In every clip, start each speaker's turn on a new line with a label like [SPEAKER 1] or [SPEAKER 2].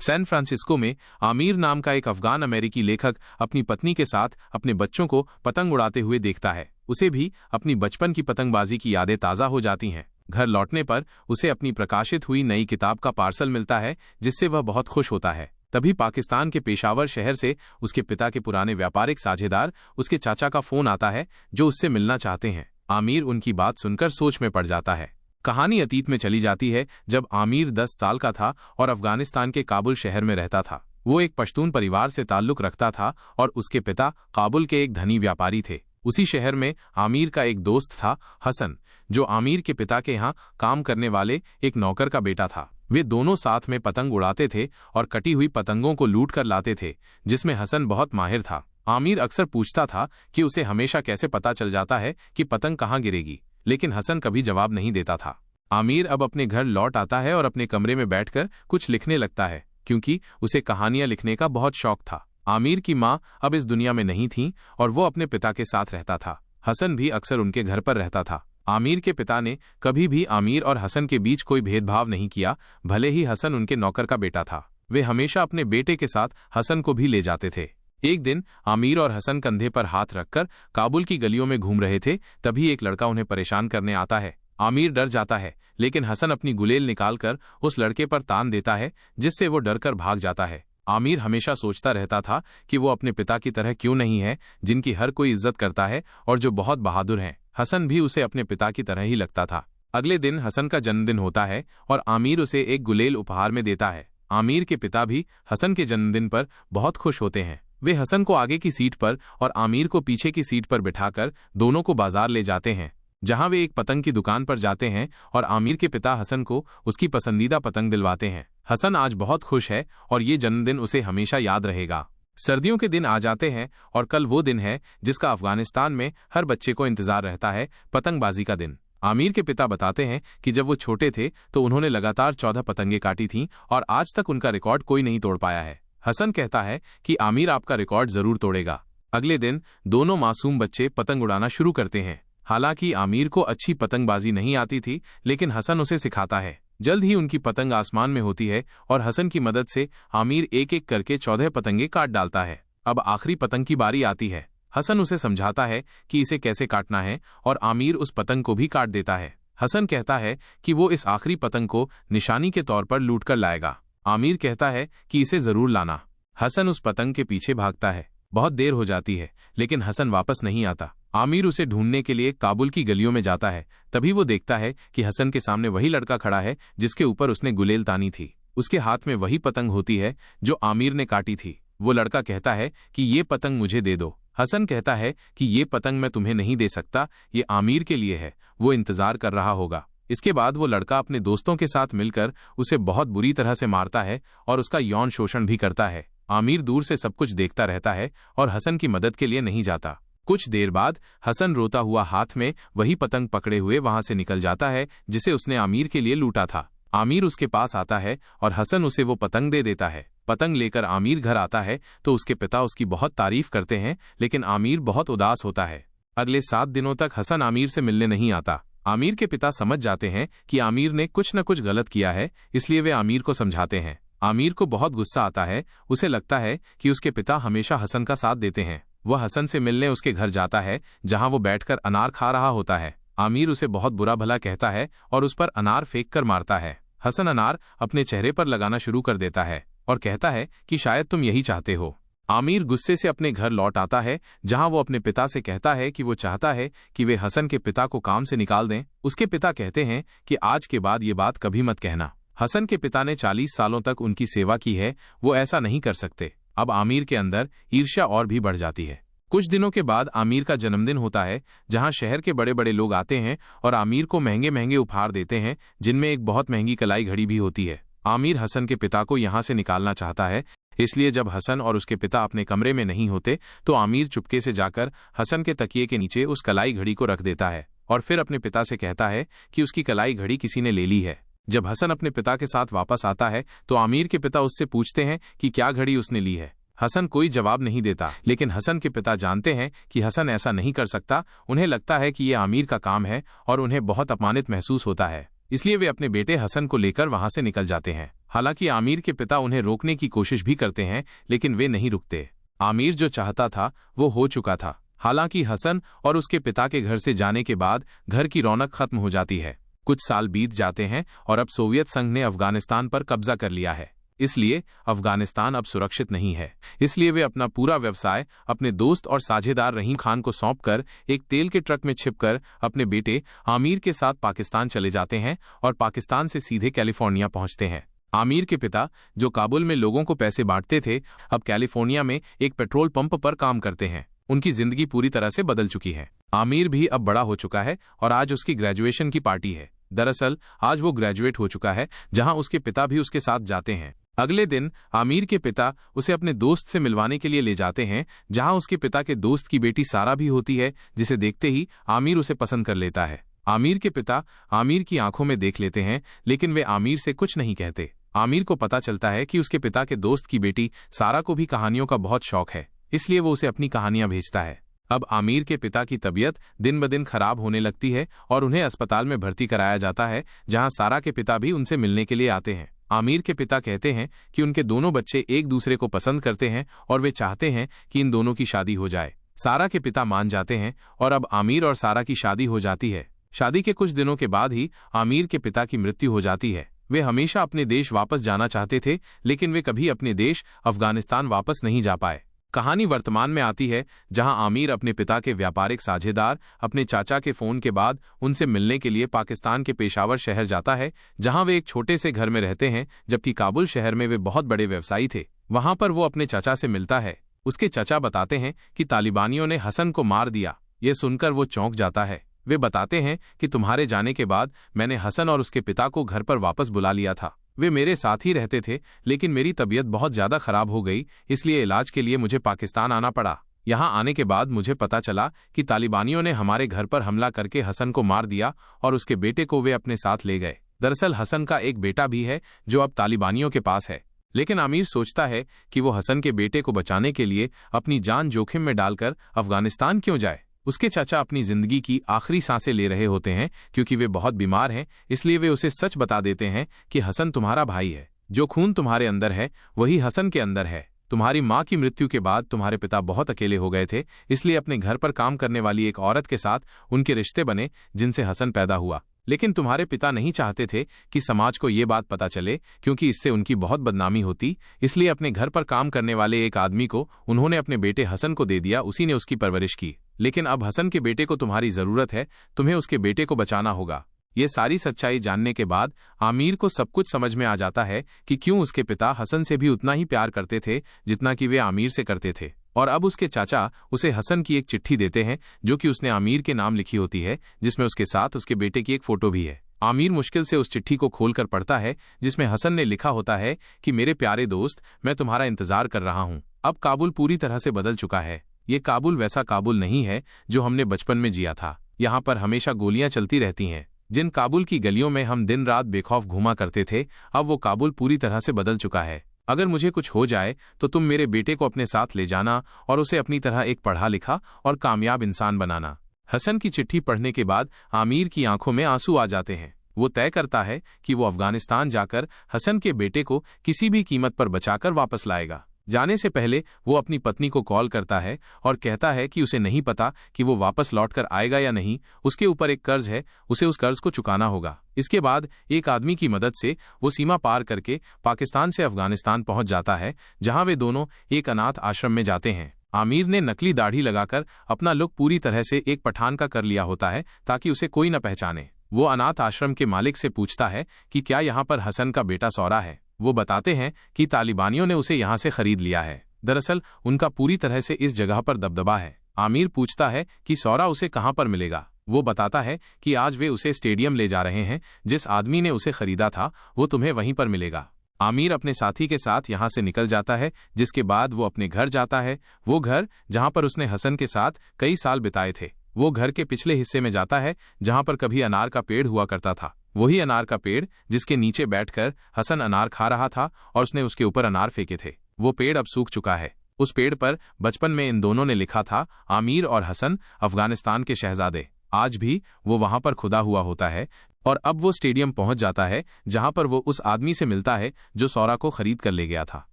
[SPEAKER 1] San Francisco में आमिर नाम का एक अफगान अमेरिकी लेखक अपनी पत्नी के साथ अपने बच्चों को पतंग उड़ाते हुए देखता है। उसे भी अपनी बचपन की पतंगबाजी की यादें ताज़ा हो जाती हैं। घर लौटने पर उसे अपनी प्रकाशित हुई नई किताब का पार्सल मिलता है, जिससे वह बहुत खुश होता है। तभी पाकिस्तान के पेशावर शहर से उसके पिता के पुराने व्यापारिक साझेदार उसके चाचा का फोन आता है, जो उससे मिलना चाहते हैं। आमिर उनकी बात सुनकर सोच में पड़ जाता है। कहानी अतीत में चली जाती है, जब आमिर 10 साल का था और अफगानिस्तान के काबुल शहर में रहता था। वो एक पश्तून परिवार से ताल्लुक रखता था और उसके पिता काबुल के एक धनी व्यापारी थे। उसी शहर में आमिर का एक दोस्त था, हसन, जो आमिर के पिता के यहाँ काम करने वाले एक नौकर का बेटा था। वे दोनों साथ में पतंग उड़ाते थे और कटी हुई पतंगों को लूट कर लाते थे, जिसमें हसन बहुत माहिर था। आमिर अक्सर पूछता था कि उसे हमेशा कैसे पता चल जाता है कि पतंग कहाँ गिरेगी, लेकिन हसन कभी जवाब नहीं देता था। आमिर अब अपने घर लौट आता है और अपने कमरे में बैठकर कुछ लिखने लगता है, क्योंकि उसे कहानियां लिखने का बहुत शौक था। आमिर की माँ अब इस दुनिया में नहीं थीं और वो अपने पिता के साथ रहता था। हसन भी अक्सर उनके घर पर रहता था। आमिर के पिता ने कभी भी आमिर और हसन के बीच कोई भेदभाव नहीं किया, भले ही हसन उनके नौकर का बेटा था। वे हमेशा अपने बेटे के साथ हसन को भी ले जाते थे। एक दिन आमिर और हसन कंधे पर हाथ रखकर काबुल की गलियों में घूम रहे थे। तभी एक लड़का उन्हें परेशान करने आता है। आमिर डर जाता है, लेकिन हसन अपनी गुलेल निकालकर उस लड़के पर तान देता है, जिससे वो डरकर भाग जाता है। आमिर हमेशा सोचता रहता था कि वो अपने पिता की तरह क्यों नहीं है, जिनकी हर कोई इज्जत करता है और जो बहुत बहादुर हैं। हसन भी उसे अपने पिता की तरह ही लगता था। अगले दिन हसन का जन्मदिन होता है और आमिर उसे एक गुलेल उपहार में देता है। आमिर के पिता भी हसन के जन्मदिन पर बहुत खुश होते हैं। वे हसन को आगे की सीट पर और आमिर को पीछे की सीट पर बिठाकर दोनों को बाजार ले जाते हैं, जहां वे एक पतंग की दुकान पर जाते हैं और आमिर के पिता हसन को उसकी पसंदीदा पतंग दिलवाते हैं। हसन आज बहुत खुश है और ये जन्मदिन उसे हमेशा याद रहेगा। सर्दियों के दिन आ जाते हैं और कल वो दिन है जिसका अफगानिस्तान में हर बच्चे को इंतजार रहता है, पतंगबाजी का दिन। आमिर के पिता बताते हैं कि जब वो छोटे थे तो उन्होंने लगातार 14 पतंगे काटी थीं और आज तक उनका रिकॉर्ड कोई नहीं तोड़ पाया है। हसन कहता है कि आमिर आपका रिकॉर्ड जरूर तोड़ेगा। अगले दिन दोनों मासूम बच्चे पतंग उड़ाना शुरू करते हैं। हालांकि आमिर को अच्छी पतंगबाजी नहीं आती थी, लेकिन हसन उसे सिखाता है। जल्द ही उनकी पतंग आसमान में होती है और हसन की मदद से आमिर एक एक करके 14 पतंगे काट डालता है। अब आखिरी पतंग की बारी आती है। हसन उसे समझाता है कि इसे कैसे काटना है और आमिर उस पतंग को भी काट देता है। हसन कहता है कि वो इस आखिरी पतंग को निशानी के तौर पर लूट कर लाएगा। आमिर कहता है कि इसे जरूर लाना। हसन उस पतंग के पीछे भागता है। बहुत देर हो जाती है, लेकिन हसन वापस नहीं आता। आमिर उसे ढूंढने के लिए काबुल की गलियों में जाता है। तभी वो देखता है कि हसन के सामने वही लड़का खड़ा है जिसके ऊपर उसने गुलेल तानी थी। उसके हाथ में वही पतंग होती है जो आमिर ने काटी थी। वो लड़का कहता है कि ये पतंग मुझे दे दो। हसन कहता है कि ये पतंग मैं तुम्हें नहीं दे सकता, ये आमिर के लिए है, वो इंतजार कर रहा होगा। इसके बाद वो लड़का अपने दोस्तों के साथ मिलकर उसे बहुत बुरी तरह से मारता है और उसका यौन शोषण भी करता है। आमिर दूर से सब कुछ देखता रहता है और हसन की मदद के लिए नहीं जाता। कुछ देर बाद हसन रोता हुआ हाथ में वही पतंग पकड़े हुए वहां से निकल जाता है जिसे उसने आमिर के लिए लूटा था। आमिर उसके पास आता है और हसन उसे वो पतंग दे देता है। पतंग लेकर आमिर घर आता है तो उसके पिता उसकी बहुत तारीफ करते हैं, लेकिन आमिर बहुत उदास होता है। अगले 7 दिनों तक हसन आमिर से मिलने नहीं आता। आमिर के पिता समझ जाते हैं कि आमिर ने कुछ न कुछ गलत किया है, इसलिए वे आमिर को समझाते हैं। आमिर को बहुत गुस्सा आता है। उसे लगता है कि उसके पिता हमेशा हसन का साथ देते हैं। वह हसन से मिलने उसके घर जाता है, जहां वो बैठकर अनार खा रहा होता है। आमिर उसे बहुत बुरा भला कहता है और उस पर अनार फेंक कर मारता है। हसन अनार अपने चेहरे पर लगाना शुरू कर देता है और कहता है कि शायद तुम यही चाहते हो। आमिर गुस्से से अपने घर लौट आता है, जहां वो अपने पिता से कहता है कि वो चाहता है कि वे हसन के पिता को काम से निकाल दें। उसके पिता कहते हैं कि आज के बाद ये बात कभी मत कहना। हसन के पिता ने 40 सालों तक उनकी सेवा की है, वो ऐसा नहीं कर सकते। अब आमिर के अंदर ईर्ष्या और भी बढ़ जाती है। कुछ दिनों के बाद आमिर का जन्मदिन होता है, जहां शहर के बड़े बड़े लोग आते हैं और आमिर को महंगे महंगे उपहार देते हैं, जिनमें एक बहुत महंगी कलाई घड़ी भी होती है। आमिर हसन के पिता को यहां से निकालना चाहता है, इसलिए जब हसन और उसके पिता अपने कमरे में नहीं होते तो आमिर चुपके से जाकर हसन के तकिए के नीचे उस कलाई घड़ी को रख देता है और फिर अपने पिता से कहता है कि उसकी कलाई घड़ी किसी ने ले ली है। जब हसन अपने पिता के साथ वापस आता है तो आमिर के पिता उससे पूछते हैं कि क्या घड़ी उसने ली है। हसन कोई जवाब नहीं देता, लेकिन हसन के पिता जानते हैं कि हसन ऐसा नहीं कर सकता। उन्हें लगता है कि ये आमिर का काम है और उन्हें बहुत अपमानित महसूस होता है, इसलिए वे अपने बेटे हसन को लेकर वहां से निकल जाते हैं। हालांकि आमिर के पिता उन्हें रोकने की कोशिश भी करते हैं, लेकिन वे नहीं रुकते। आमिर जो चाहता था वो हो चुका था। हालांकि हसन और उसके पिता के घर से जाने के बाद घर की रौनक खत्म हो जाती है। कुछ साल बीत जाते हैं और अब सोवियत संघ ने अफगानिस्तान पर कब्जा कर लिया है, इसलिए अफगानिस्तान अब सुरक्षित नहीं है। इसलिए वे अपना पूरा व्यवसाय अपने दोस्त और साझेदार रहीम खान को सौंपकर एक तेल के ट्रक में छिपकर अपने बेटे आमिर के साथ पाकिस्तान चले जाते हैं और पाकिस्तान से सीधे कैलिफोर्निया पहुंचते हैं। आमिर के पिता, जो काबुल में लोगों को पैसे बांटते थे, अब कैलिफोर्निया में एक पेट्रोल पंप पर काम करते हैं। उनकी जिंदगी पूरी तरह से बदल चुकी है। आमिर भी अब बड़ा हो चुका है और आज उसकी ग्रेजुएशन की पार्टी है। दरअसल आज वो ग्रेजुएट हो चुका है, जहां उसके पिता भी उसके साथ जाते हैं। अगले दिन आमिर के पिता उसे अपने दोस्त से मिलवाने के लिए ले जाते हैं, जहां उसके पिता के दोस्त की बेटी सारा भी होती है, जिसे देखते ही आमिर उसे पसंद कर लेता है। आमिर के पिता आमिर की आंखों में देख लेते हैं, लेकिन वे आमिर से कुछ नहीं कहते। आमिर को पता चलता है कि उसके पिता के दोस्त की बेटी सारा को भी कहानियों का बहुत शौक है, इसलिए वो उसे अपनी कहानियां भेजता है। अब आमिर के पिता की तबीयत दिन ब दिन खराब होने लगती है और उन्हें अस्पताल में भर्ती कराया जाता है, जहां सारा के पिता भी उनसे मिलने के लिए आते हैं। आमिर के पिता कहते हैं कि उनके दोनों बच्चे एक दूसरे को पसंद करते हैं और वे चाहते हैं कि इन दोनों की शादी हो जाए। सारा के पिता मान जाते हैं और अब आमिर और सारा की शादी हो जाती है। शादी के कुछ दिनों के बाद ही आमिर के पिता की मृत्यु हो जाती है। वे हमेशा अपने देश वापस जाना चाहते थे, लेकिन वे कभी अपने देश अफगानिस्तान वापस नहीं जा पाए। कहानी वर्तमान में आती है, जहां आमिर अपने पिता के व्यापारिक साझेदार अपने चाचा के फोन के बाद उनसे मिलने के लिए पाकिस्तान के पेशावर शहर जाता है, जहां वे एक छोटे से घर में रहते हैं, जबकि काबुल शहर में वे बहुत बड़े व्यवसायी थे। वहां पर वो अपने चाचा से मिलता है। उसके चाचा बताते हैं कि तालिबानियों ने हसन को मार दिया। ये सुनकर वो चौंक जाता है। वे बताते हैं कि तुम्हारे जाने के बाद मैंने हसन और उसके पिता को घर पर वापस बुला लिया था। वे मेरे साथ ही रहते थे, लेकिन मेरी तबीयत बहुत ज्यादा खराब हो गई, इसलिए इलाज के लिए मुझे पाकिस्तान आना पड़ा। यहाँ आने के बाद मुझे पता चला कि तालिबानियों ने हमारे घर पर हमला करके हसन को मार दिया और उसके बेटे को वे अपने साथ ले गए। दरअसल हसन का एक बेटा भी है, जो अब तालिबानियों के पास है। लेकिन आमिर सोचता है कि वो हसन के बेटे को बचाने के लिए अपनी जान जोखिम में डालकर अफगानिस्तान क्यों जाए। उसके चाचा अपनी जिंदगी की आखिरी सांसें ले रहे होते हैं, क्योंकि वे बहुत बीमार हैं, इसलिए वे उसे सच बता देते हैं कि हसन तुम्हारा भाई है। जो खून तुम्हारे अंदर है वही हसन के अंदर है। तुम्हारी माँ की मृत्यु के बाद तुम्हारे पिता बहुत अकेले हो गए थे, इसलिए अपने घर पर काम करने वाली एक औरत के साथ उनके रिश्ते बने, जिनसे हसन पैदा हुआ। लेकिन तुम्हारे पिता नहीं चाहते थे कि समाज को ये बात पता चले, क्योंकि इससे उनकी बहुत बदनामी होती, इसलिए अपने घर पर काम करने वाले एक आदमी को उन्होंने अपने बेटे हसन को दे दिया। उसी ने उसकी परवरिश की। लेकिन अब हसन के बेटे को तुम्हारी जरूरत है, तुम्हें उसके बेटे को बचाना होगा। ये सारी सच्चाई जानने के बाद आमिर को सब कुछ समझ में आ जाता है कि क्यों उसके पिता हसन से भी उतना ही प्यार करते थे जितना कि वे आमिर से करते थे। और अब उसके चाचा उसे हसन की एक चिट्ठी देते हैं, जो कि उसने आमिर के नाम लिखी होती है, जिसमें उसके साथ उसके बेटे की एक फोटो भी है। आमिर मुश्किल से उस चिट्ठी को खोलकर पढ़ता है, जिसमें हसन ने लिखा होता है कि मेरे प्यारे दोस्त, मैं तुम्हारा इंतजार कर रहा हूँ। अब काबुल पूरी तरह से बदल चुका है। ये काबुल वैसा काबुल नहीं है जो हमने बचपन में जिया था। यहाँ पर हमेशा गोलियां चलती रहती हैं। जिन काबुल की गलियों में हम दिन रात बेखौफ घूमा करते थे, अब वो काबुल पूरी तरह से बदल चुका है। अगर मुझे कुछ हो जाए तो तुम मेरे बेटे को अपने साथ ले जाना और उसे अपनी तरह एक पढ़ा लिखा और कामयाब इंसान बनाना। हसन की चिट्ठी पढ़ने के बाद आमिर की आंखों में आंसू आ जाते हैं। वो तय करता है कि वो अफगानिस्तान जाकर हसन के बेटे को किसी भी कीमत पर बचाकर वापस लाएगा। जाने से पहले वो अपनी पत्नी को कॉल करता है और कहता है कि उसे नहीं पता कि वो वापस लौटकर आएगा या नहीं। उसके ऊपर एक कर्ज है, उसे उस कर्ज को चुकाना होगा। इसके बाद एक आदमी की मदद से वो सीमा पार करके पाकिस्तान से अफगानिस्तान पहुंच जाता है, जहां वे दोनों एक अनाथ आश्रम में जाते हैं। आमिर ने नकली दाढ़ी लगाकर अपना लुक पूरी तरह से एक पठान का कर लिया होता है, ताकि उसे कोई न पहचाने। वो अनाथ आश्रम के मालिक से पूछता है कि क्या यहाँ पर हसन का बेटा सौरा है। वो बताते हैं कि तालिबानियों ने उसे यहाँ से खरीद लिया है। दरअसल उनका पूरी तरह से इस जगह पर दबदबा है। आमिर पूछता है कि सौरा उसे कहाँ पर मिलेगा। वो बताता है कि आज वे उसे स्टेडियम ले जा रहे हैं, जिस आदमी ने उसे खरीदा था वो तुम्हें वहीं पर मिलेगा। आमिर अपने साथी के साथ यहाँ से निकल जाता है, जिसके बाद वो अपने घर जाता है। वो घर जहाँ पर उसने हसन के साथ कई साल बिताए थे। वो घर के पिछले हिस्से में जाता है, जहाँ पर कभी अनार का पेड़ हुआ करता था। वही अनार का पेड़ जिसके नीचे बैठकर हसन अनार खा रहा था और उसने उसके ऊपर अनार फेंके थे। वो पेड़ अब सूख चुका है। उस पेड़ पर बचपन में इन दोनों ने लिखा था, आमिर और हसन अफगानिस्तान के शहजादे। आज भी वो वहां पर खुदा हुआ होता है और अब वो स्टेडियम पहुंच जाता है जहां पर वो उस आदमी से मिलता है जो सौरा को खरीद कर ले गया था।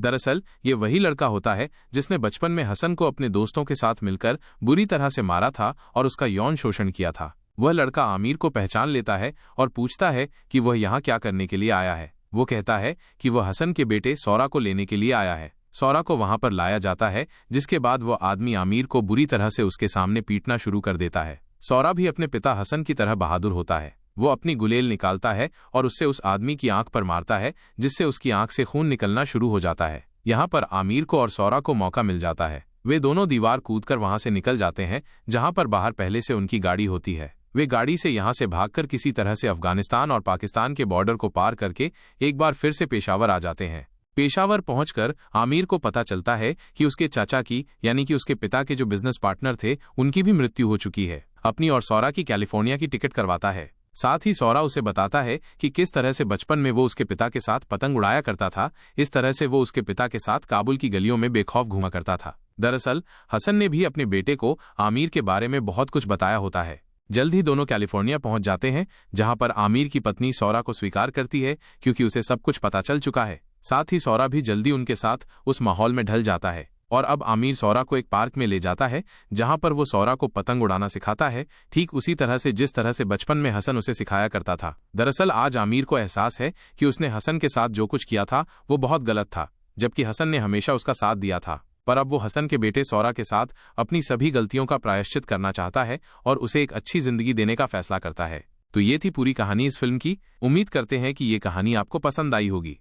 [SPEAKER 1] दरअसल ये वही लड़का होता है जिसने बचपन में हसन को अपने दोस्तों के साथ मिलकर बुरी तरह से मारा था और उसका यौन शोषण किया था। वह लड़का आमिर को पहचान लेता है और पूछता है कि वह यहाँ क्या करने के लिए आया है। वो कहता है कि वह हसन के बेटे सौरा को लेने के लिए आया है। सौरा को वहां पर लाया जाता है, जिसके बाद वह आदमी आमिर को बुरी तरह से उसके सामने पीटना शुरू कर देता है। सौरा भी अपने पिता हसन की तरह बहादुर होता है। वो अपनी गुलेल निकालता है और उससे उस आदमी की आंख पर मारता है, जिससे उसकी आंख से खून निकलना शुरू हो जाता है। यहाँ पर आमिर को और सौरा को मौका मिल जाता है। वे दोनों दीवार कूदकर वहां से निकल जाते हैं, जहां पर बाहर पहले से उनकी गाड़ी होती है। वे गाड़ी से यहां से भागकर किसी तरह से अफगानिस्तान और पाकिस्तान के बॉर्डर को पार करके एक बार फिर से पेशावर आ जाते हैं। पेशावर पहुंचकर आमिर को पता चलता है कि उसके चाचा की यानी कि उसके पिता के जो बिजनेस पार्टनर थे उनकी भी मृत्यु हो चुकी है। अपनी और सौरा की कैलिफोर्निया की टिकट करवाता है। साथ ही सौरा उसे बताता है कि किस तरह से बचपन में वो उसके पिता के साथ पतंग उड़ाया करता था। इस तरह से वो उसके पिता के साथ काबुल की गलियों में बेखौफ घूमा करता था। दरअसल हसन ने भी अपने बेटे को आमिर के बारे में बहुत कुछ बताया होता है। जल्द ही दोनों कैलिफोर्निया पहुंच जाते हैं, जहां पर आमिर की पत्नी सौरा को स्वीकार करती है क्योंकि उसे सब कुछ पता चल चुका है। साथ ही सौरा भी जल्दी उनके साथ उस माहौल में ढल जाता है और अब आमिर सौरा को एक पार्क में ले जाता है, जहां पर वो सौरा को पतंग उड़ाना सिखाता है, ठीक उसी तरह से जिस तरह से बचपन में हसन उसे सिखाया करता था। दरअसल आज आमिर को एहसास है कि उसने हसन के साथ जो कुछ किया था वो बहुत गलत था, जबकि हसन ने हमेशा उसका साथ दिया था। पर अब वो हसन के बेटे सौरा के साथ अपनी सभी गलतियों का प्रायश्चित करना चाहता है और उसे एक अच्छी जिंदगी देने का फैसला करता है। तो ये थी पूरी कहानी इस फिल्म की। उम्मीद करते हैं कि ये कहानी आपको पसंद आई होगी।